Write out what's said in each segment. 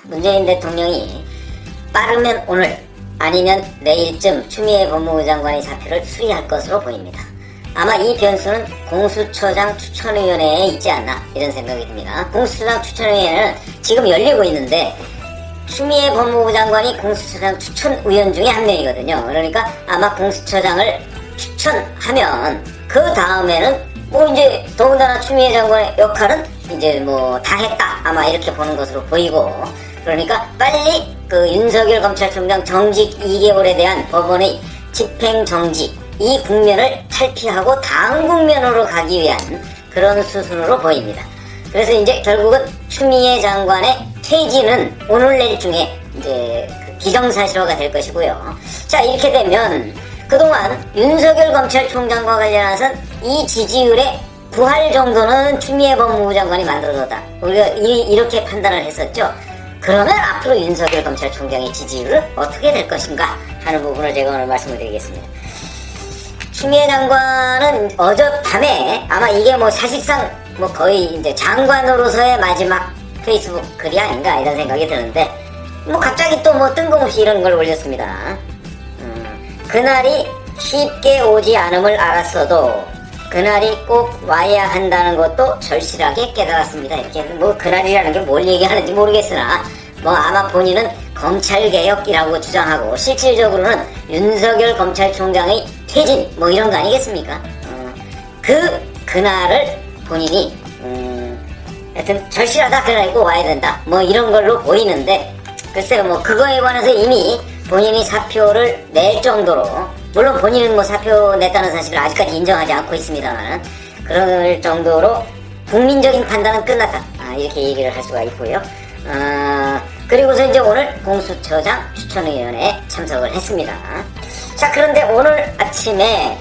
문재인 대통령이 빠르면 오늘 아니면 내일쯤 추미애 법무부 장관의 사표를 수리할 것으로 보입니다. 아마 이 변수는 공수처장 추천위원회에 있지 않나 이런 생각이 듭니다. 공수처장 추천위원회는 지금 열리고 있는데 추미애 법무부 장관이 공수처장 추천위원 중에 한 명이거든요. 그러니까 아마 공수처장을 추천하면 그 다음에는 뭐 이제 더군다나 추미애 장관의 역할은 이제 뭐 다 했다 아마 이렇게 보는 것으로 보이고, 그러니까 빨리 그 윤석열 검찰총장 정직 2개월에 대한 법원의 집행정지 이 국면을 탈피하고 다음 국면으로 가기 위한 그런 수순으로 보입니다. 그래서 이제 결국은 추미애 장관의 퇴진은 오늘 내일 중에 이제 그 기정사실화가 될 것이고요. 자, 이렇게 되면 그동안 윤석열 검찰총장과 관련해서는 이 지지율의 부활 정도는 추미애 법무부 장관이 만들어줬다. 우리가 이렇게 판단을 했었죠. 그러면 앞으로 윤석열 검찰총장의 지지율은 어떻게 될 것인가 하는 부분을 제가 오늘 말씀을 드리겠습니다. 추미애 장관은 어젯밤에 아마 이게 뭐 사실상 뭐 거의 이제 장관으로서의 마지막 페이스북 글이 아닌가 이런 생각이 드는데, 뭐 갑자기 또 뭐 뜬금없이 이런 걸 올렸습니다. 그날이 쉽게 오지 않음을 알았어도 그날이 꼭 와야 한다는 것도 절실하게 깨달았습니다. 이렇게 뭐 그날이라는 게 뭘 얘기하는지 모르겠으나 뭐 아마 본인은 검찰개혁이라고 주장하고 실질적으로는 윤석열 검찰총장의 퇴진 뭐 이런 거 아니겠습니까? 그날을 본인이 하여튼 절실하다, 그날이 꼭 와야 된다 뭐 이런 걸로 보이는데, 글쎄요 뭐 그거에 관해서 이미 본인이 사표를 낼 정도로, 물론 본인은 뭐 사표 냈다는 사실을 아직까지 인정하지 않고 있습니다만 그럴 정도로 국민적인 판단은 끝났다 이렇게 얘기를 할 수가 있고요. 그리고서 이제 오늘 공수처장 추천위원회에 참석을 했습니다. 자, 그런데 오늘 아침에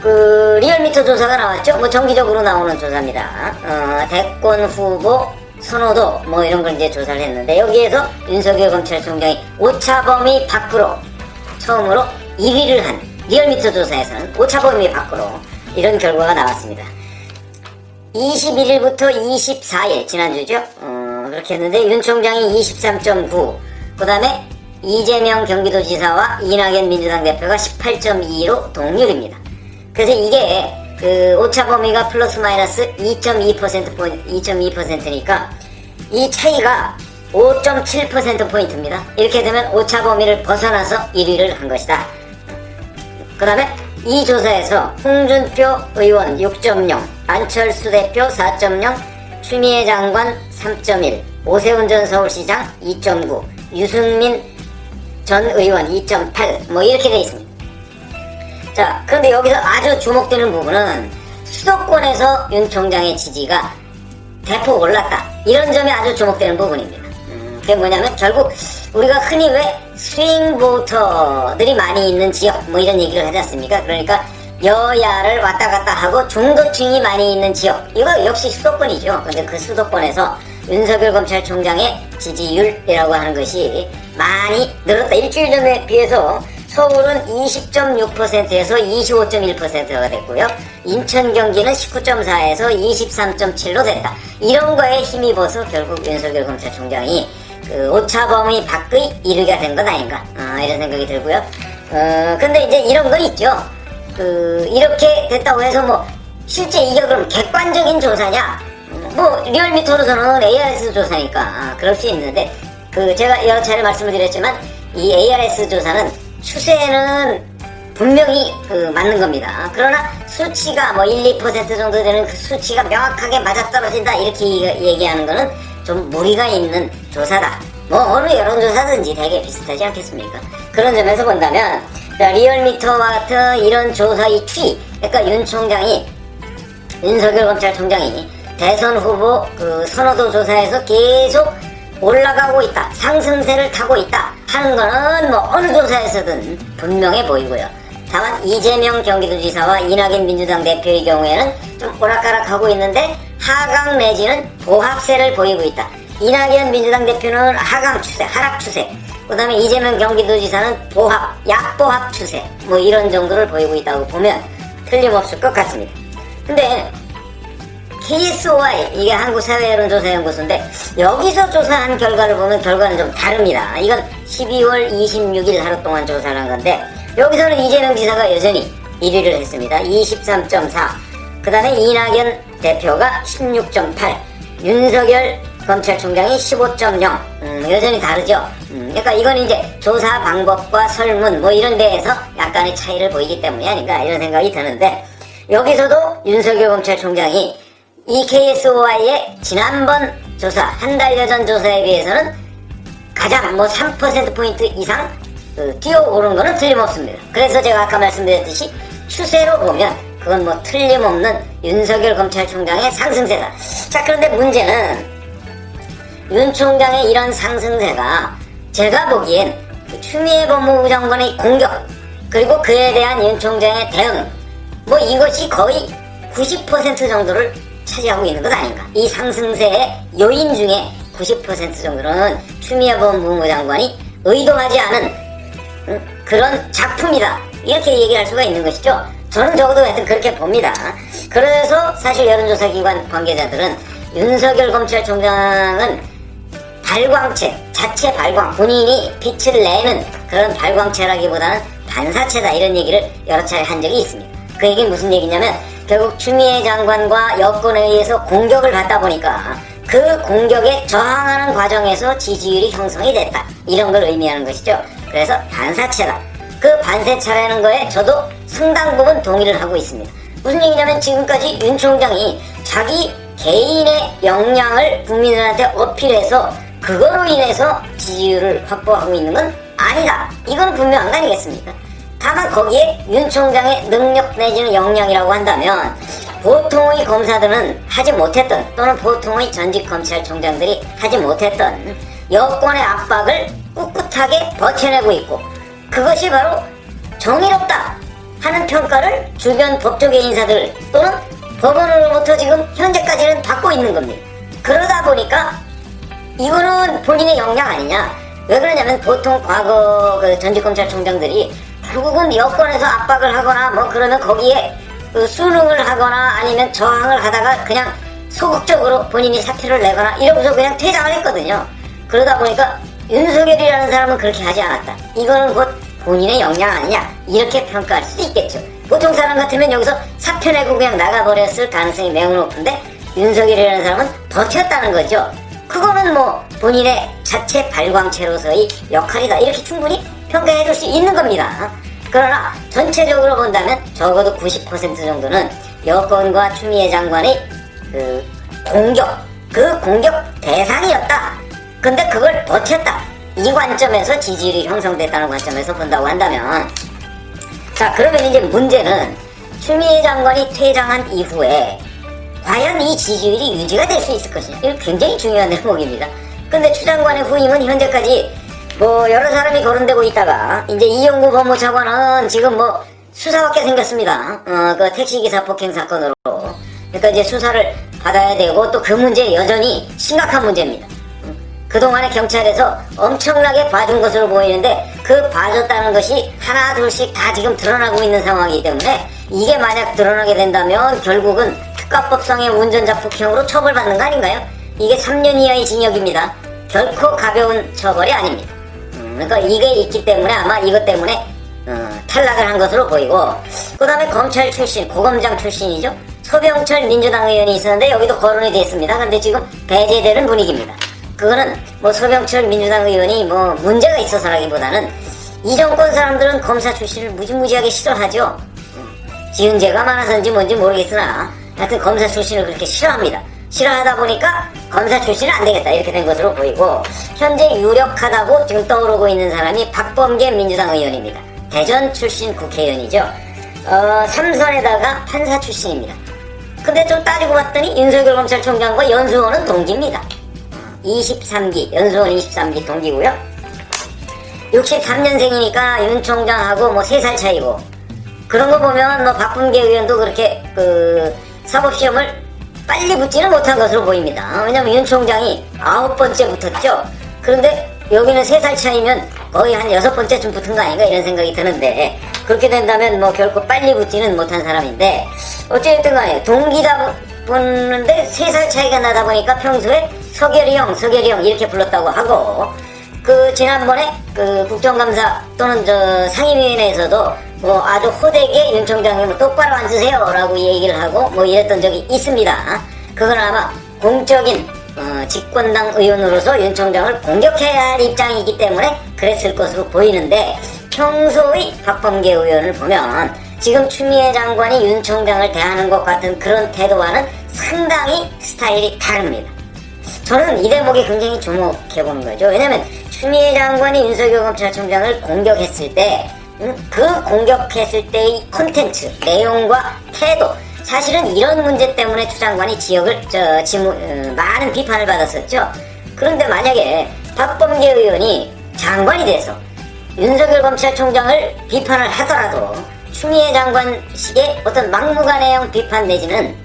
그 리얼미터 조사가 나왔죠. 뭐 정기적으로 나오는 조사입니다. 대권 후보 선호도 뭐 이런 걸 이제 조사를 했는데, 여기에서 윤석열 검찰총장이 오차범위 밖으로 처음으로 1위를 한, 리얼미터 조사에서는 오차범위 밖으로 이런 결과가 나왔습니다. 21일부터 24일 지난주죠. 그렇게 했는데 윤 총장이 23.9, 그 다음에 이재명 경기도지사와 이낙연 민주당 대표가 18.2로 동률입니다. 그래서 이게 그 오차범위가 플러스 마이너스 2.2%니까 이 차이가 5.7%포인트입니다. 이렇게 되면 오차범위를 벗어나서 1위를 한 것이다. 그 다음에 이 조사에서 홍준표 의원 6.0, 안철수 대표 4.0, 추미애 장관 3.1, 오세훈 전 서울시장 2.9, 유승민 전 의원 2.8 뭐 이렇게 돼 있습니다. 자, 그런데 여기서 아주 주목되는 부분은 수도권에서 윤 총장의 지지가 대폭 올랐다, 이런 점이 아주 주목되는 부분입니다. 그게 뭐냐면 결국 우리가 흔히 왜 스윙 보터들이 많이 있는 지역 뭐 이런 얘기를 하지 않습니까? 그러니까 여야를 왔다 갔다 하고 중도층이 많이 있는 지역, 이거 역시 수도권이죠. 근데 그 수도권에서 윤석열 검찰총장의 지지율이라고 하는 것이 많이 늘었다. 일주일 전에 비해서 서울은 20.6%에서 25.1%가 됐고요. 인천 경기는 19.4에서 23.7로 됐다. 이런 거에 힘입어서 결국 윤석열 검찰총장이 그 오차범위 밖의 1위가 된 건 아닌가 이런 생각이 들고요. 근데 이제 이런 건 있죠. 이렇게 됐다고 해서 뭐 실제 이게 그럼 객관적인 조사냐? 뭐 리얼미터로서는 ARS 조사니까 그럴 수 있는데, 제가 여러 차례 말씀을 드렸지만 이 ARS 조사는 추세는 분명히 맞는 겁니다. 그러나 수치가 뭐 1, 2% 정도 되는 그 수치가 명확하게 맞아떨어진다 이렇게 얘기하는 거는 좀 무리가 있는 조사다. 뭐 어느 여론조사든지 되게 비슷하지 않겠습니까? 그런 점에서 본다면 리얼미터와 같은 이런 조사의 추이, 그러니까 윤석열 검찰총장이 대선 후보 선호도 조사에서 계속 올라가고 있다, 상승세를 타고 있다 하는 거는 뭐 어느 조사에서든 분명해 보이고요. 다만 이재명 경기도지사와 이낙연 민주당 대표의 경우에는 좀 오락가락하고 있는데 하강 내지는 보합세를 보이고 있다. 이낙연 민주당 대표는 하강 추세, 하락 추세, 그 다음에 이재명 경기도지사는 보합, 약보합 추세 뭐 이런 정도를 보이고 있다고 보면 틀림없을 것 같습니다. 근데 KSOI, 이게 한국사회여론조사연구소인데 여기서 조사한 결과를 보면 결과는 좀 다릅니다. 이건 12월 26일 하루 동안 조사를 한 건데 여기서는 이재명 지사가 여전히 1위를 했습니다. 23.4. 그 다음에 이낙연 대표가 16.8. 윤석열 검찰총장이 15.0. 여전히 다르죠. 그러니까 이건 이제 조사 방법과 설문 뭐 이런 데에서 약간의 차이를 보이기 때문이 아닌가 이런 생각이 드는데 여기서도 윤석열 검찰총장이 이 KSOI의 지난번 조사, 한 달여 전 조사에 비해서는 가장 뭐 3%포인트 이상 뛰어오른 거는 틀림없습니다. 그래서 제가 아까 말씀드렸듯이 추세로 보면 그건 뭐 틀림없는 윤석열 검찰총장의 상승세다. 자, 그런데 문제는 윤 총장의 이런 상승세가 제가 보기엔 추미애 법무부 장관의 공격 그리고 그에 대한 윤 총장의 대응 뭐 이것이 거의 90% 정도를 차지하고 있는 것 아닌가. 이 상승세의 요인 중에 90% 정도는 추미애 법무부 장관이 의도하지 않은 그런 작품이다 이렇게 얘기할 수가 있는 것이죠. 저는 적어도 하여튼 그렇게 봅니다. 그래서 사실 여론조사기관 관계자들은 윤석열 검찰총장은 발광체, 자체 발광, 본인이 빛을 내는 그런 발광체라기보다는 반사체다 이런 얘기를 여러 차례 한 적이 있습니다. 그 얘기는 무슨 얘기냐면 결국 추미애 장관과 여권에 의해서 공격을 받다 보니까 그 공격에 저항하는 과정에서 지지율이 형성이 됐다 이런 걸 의미하는 것이죠. 그래서 반사체다. 그 반사체라는 거에 저도 상당 부분 동의를 하고 있습니다. 무슨 얘기냐면 지금까지 윤 총장이 자기 개인의 역량을 국민들한테 어필해서 그거로 인해서 지지율을 확보하고 있는 건 아니다. 이건 분명한 거 아니겠습니까? 다만 거기에 윤 총장의 능력 내지는 역량이라고 한다면 보통의 검사들은 하지 못했던 또는 보통의 전직 검찰총장들이 하지 못했던 여권의 압박을 꿋꿋하게 버텨내고 있고 그것이 바로 정의롭다 하는 평가를 주변 법조계 인사들 또는 법원으로부터 지금 현재까지는 받고 있는 겁니다. 그러다 보니까 이거는 본인의 역량 아니냐. 왜 그러냐면 보통 과거 그 전직 검찰총장들이 결국은 여권에서 압박을 하거나 뭐 그러면 거기에 그 수능을 하거나 아니면 저항을 하다가 그냥 소극적으로 본인이 사퇴를 내거나 이러고서 그냥 퇴장을 했거든요. 그러다 보니까 윤석열이라는 사람은 그렇게 하지 않았다. 이거는 곧 본인의 역량 아니냐 이렇게 평가할 수도 있겠죠. 보통 사람 같으면 여기서 사퇴 내고 그냥 나가버렸을 가능성이 매우 높은데 윤석열이라는 사람은 버텼다는 거죠. 그거는 뭐 본인의 자체 발광체로서의 역할이다 이렇게 충분히 평가해 줄 수 있는 겁니다. 그러나 전체적으로 본다면 적어도 90% 정도는 여권과 추미애 장관의 그 공격 대상이었다. 근데 그걸 버텼다. 이 관점에서 지지율이 형성됐다는 관점에서 본다고 한다면 자 그러면 이제 문제는 추미애 장관이 퇴장한 이후에 과연 이 지지율이 유지가 될 수 있을 것이냐. 이거 굉장히 중요한 대목입니다. 근데 추 장관의 후임은 현재까지 뭐 여러 사람이 거론되고 있다가 이제 이용구 법무차관은 지금 뭐 수사받게 생겼습니다. 그 택시기사 폭행 사건으로. 그러니까 이제 수사를 받아야 되고 또 그 문제 여전히 심각한 문제입니다. 그동안에 경찰에서 엄청나게 봐준 것으로 보이는데 그 봐줬다는 것이 하나 둘씩 다 지금 드러나고 있는 상황이기 때문에 이게 만약 드러나게 된다면 결국은 특가법상의 운전자 폭행으로 처벌받는 거 아닌가요? 이게 3년 이하의 징역입니다. 결코 가벼운 처벌이 아닙니다. 그러니까 이게 있기 때문에 아마 이것 때문에 탈락을 한 것으로 보이고 그 다음에 검찰 출신, 고검장 출신이죠. 서병철 민주당 의원이 있었는데 여기도 거론이 됐습니다. 근데 지금 배제되는 분위기입니다. 그거는 뭐 서병철 민주당 의원이 뭐 문제가 있어서라기보다는 이 정권 사람들은 검사 출신을 무지무지하게 싫어하죠. 지은 죄가 많아서인지 뭔지 모르겠으나 하여튼 검사 출신을 그렇게 싫어합니다. 싫어하다 보니까 검사 출신은 안 되겠다 이렇게 된 것으로 보이고 현재 유력하다고 지금 떠오르고 있는 사람이 박범계 민주당 의원입니다. 대전 출신 국회의원이죠. 삼선에다가 판사 출신입니다. 근데 좀 따지고 봤더니 윤석열 검찰총장과 연수원은 동기입니다. 23기, 연수원 23기 동기고요. 63년생이니까 윤 총장하고 뭐 3살 차이고 그런 거 보면 뭐 박범계 의원도 그렇게 그 사법시험을 빨리 붙지는 못한 것으로 보입니다. 왜냐면 윤 총장이 9번째 붙었죠. 그런데 여기는 3살 차이면 거의 한 6번째쯤 붙은 거 아닌가 이런 생각이 드는데 그렇게 된다면 뭐 결코 빨리 붙지는 못한 사람인데 어쨌든 간에 동기다 보는데 3살 차이가 나다 보니까 평소에 서결이 형 이렇게 불렀다고 하고, 그 지난번에 그 국정감사 또는 저 상임위원회에서도 뭐 아주 호되게 윤 총장님 똑바로 앉으세요 라고 얘기를 하고 뭐 이랬던 적이 있습니다. 그건 아마 공적인 집권당 의원으로서 윤 총장을 공격해야 할 입장이기 때문에 그랬을 것으로 보이는데, 평소의 박범계 의원을 보면 지금 추미애 장관이 윤 총장을 대하는 것 같은 그런 태도와는 상당히 스타일이 다릅니다. 저는 이 대목에 굉장히 주목해보는 거죠. 왜냐면 추미애 장관이 윤석열 검찰총장을 공격했을 때 그 공격했을 때의 콘텐츠, 내용과 태도, 사실은 이런 문제 때문에 추 장관이 많은 비판을 받았었죠. 그런데 만약에 박범계 의원이 장관이 돼서 윤석열 검찰총장을 비판을 하더라도 추미애 장관식의 어떤 막무가내형 비판 내지는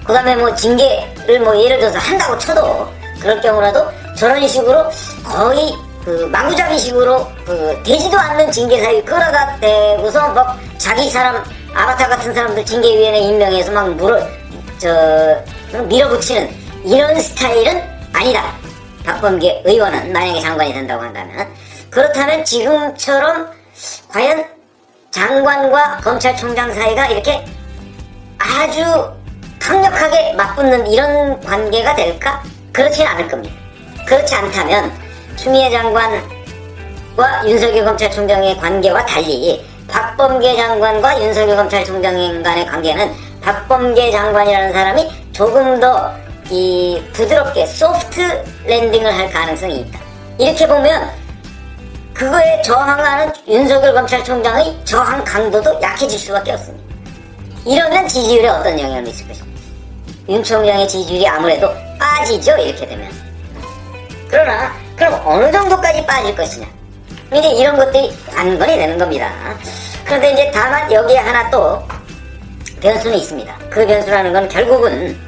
그 다음에 뭐 징계를 뭐 예를 들어서 한다고 쳐도, 그럴 경우라도 저런 식으로 거의 그 마구잡이식으로 그 되지도 않는 징계 사유 끌어다 대고서 막 자기 사람 아바타 같은 사람들 징계위원회 임명해서 막 밀어붙이는 이런 스타일은 아니다. 박범계 의원은 만약에 장관이 된다고 한다면. 그렇다면 지금처럼 과연 장관과 검찰총장 사이가 이렇게 아주 강력하게 맞붙는 이런 관계가 될까? 그렇지는 않을 겁니다. 그렇지 않다면 추미애 장관과 윤석열 검찰총장의 관계와 달리 박범계 장관과 윤석열 검찰총장 간의 관계는 박범계 장관이라는 사람이 조금 더 부드럽게 소프트 랜딩을 할 가능성이 있다. 이렇게 보면 그거에 저항하는 윤석열 검찰총장의 저항 강도도 약해질 수밖에 없습니다. 이러면 지지율에 어떤 영향을 미칠 것입니다. 윤 총장의 지지율이 아무래도 빠지죠, 이렇게 되면. 그러나 그럼 어느 정도까지 빠질 것이냐, 이제 이런 것들이 관건이 되는 겁니다. 그런데 이제 다만 여기에 하나 또 변수는 있습니다. 그 변수라는 건 결국은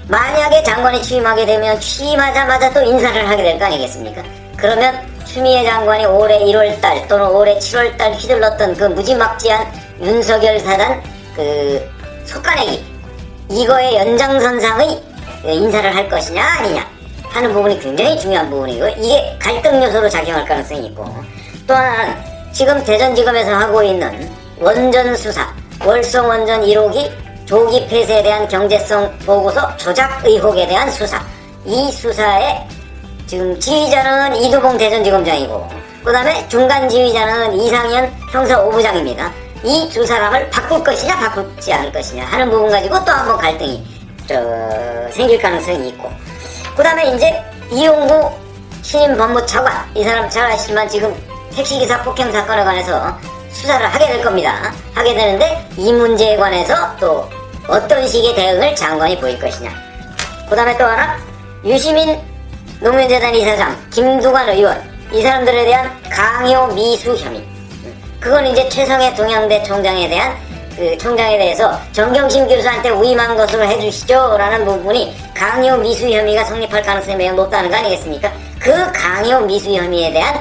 만약에 장관이 취임하게 되면 취임하자마자 또 인사를 하게 될 거 아니겠습니까? 그러면 추미애 장관이 올해 1월달 또는 올해 7월달 휘둘렀던 그 무지막지한 윤석열 사단 그 속가내기, 이거의 연장선상의 인사를 할 것이냐 아니냐 하는 부분이 굉장히 중요한 부분이고, 이게 갈등 요소로 작용할 가능성이 있고, 또 하나는 지금 대전지검에서 하고 있는 원전 수사, 월성 원전 1호기 조기 폐쇄에 대한 경제성 보고서 조작 의혹에 대한 수사, 이 수사에 지금 지휘자는 이두봉 대전지검장이고, 그 다음에 중간 지휘자는 이상현 형사 5부장입니다. 이 두 사람을 바꿀 것이냐 바꾸지 않을 것이냐 하는 부분 가지고 또 한번 갈등이 생길 가능성이 있고, 그 다음에 이제 이용구 신임 법무차관, 이 사람 잘 아시지만 지금 택시기사 폭행 사건에 관해서 수사를 하게 될 겁니다. 하게 되는데 이 문제에 관해서 또 어떤 식의 대응을 장관이 보일 것이냐. 그 다음에 또 하나, 유시민 노무현재단 이사장, 김두관 의원, 이 사람들에 대한 강요 미수 혐의. 그건 이제 최성해 동양대 총장에 대해서 정경심 교수한테 위임한 것으로 해주시죠 라는 부분이 강요 미수 혐의가 성립할 가능성이 매우 높다는 거 아니겠습니까? 그 강요 미수 혐의에 대한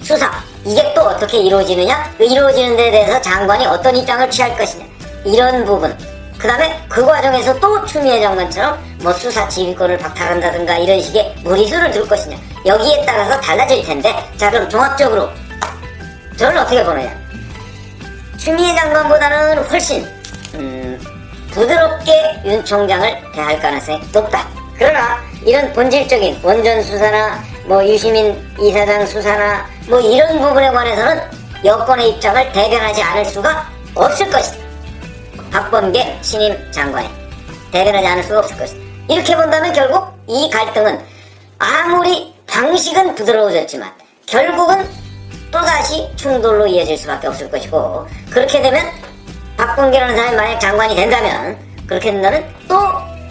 수사, 이게 또 어떻게 이루어지느냐, 이루어지는 데 대해서 장관이 어떤 입장을 취할 것이냐, 이런 부분. 그 다음에 그 과정에서 또 추미애 장관처럼 뭐 수사 지휘권을 박탈한다든가 이런 식의 무리수를 둘 것이냐, 여기에 따라서 달라질 텐데, 자 그럼 종합적으로 저를 어떻게 보느냐. 추미애 장관보다는 훨씬 부드럽게 윤 총장을 대할 가능성이 높다. 그러나 이런 본질적인 원전 수사나 뭐 유시민 이사장 수사나 뭐 이런 부분에 관해서는 여권의 입장을 대변하지 않을 수가 없을 것이다. 박범계 신임 장관이 대변하지 않을 수가 없을 것이다. 이렇게 본다면 결국 이 갈등은 아무리 방식은 부드러워졌지만 결국은 또다시 충돌로 이어질 수밖에 없을 것이고, 그렇게 되면 박범계라는 사람이 만약 장관이 된다면, 그렇게 된다면 또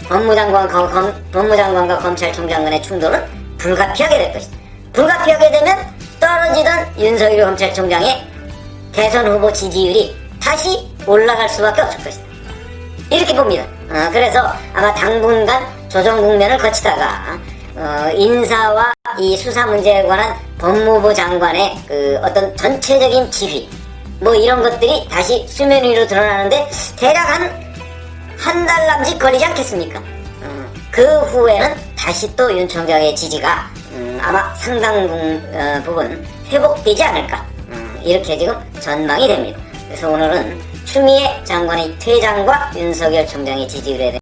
법무장관과 검찰총장 간의 충돌은 불가피하게 될 것이다. 불가피하게 되면 떨어지던 윤석열 검찰총장의 대선 후보 지지율이 다시 올라갈 수밖에 없을 것이다. 이렇게 봅니다. 그래서 아마 당분간 조정 국면을 거치다가 인사와 이 수사 문제에 관한 법무부 장관의 그 어떤 전체적인 지휘, 뭐 이런 것들이 다시 수면 위로 드러나는데 대략 한 한 달 남짓 걸리지 않겠습니까? 그 후에는 다시 또 윤 총장의 지지가 아마 상당 부분 회복되지 않을까, 이렇게 지금 전망이 됩니다. 그래서 오늘은 추미애 장관의 퇴장과 윤석열 총장의 지지율에 대해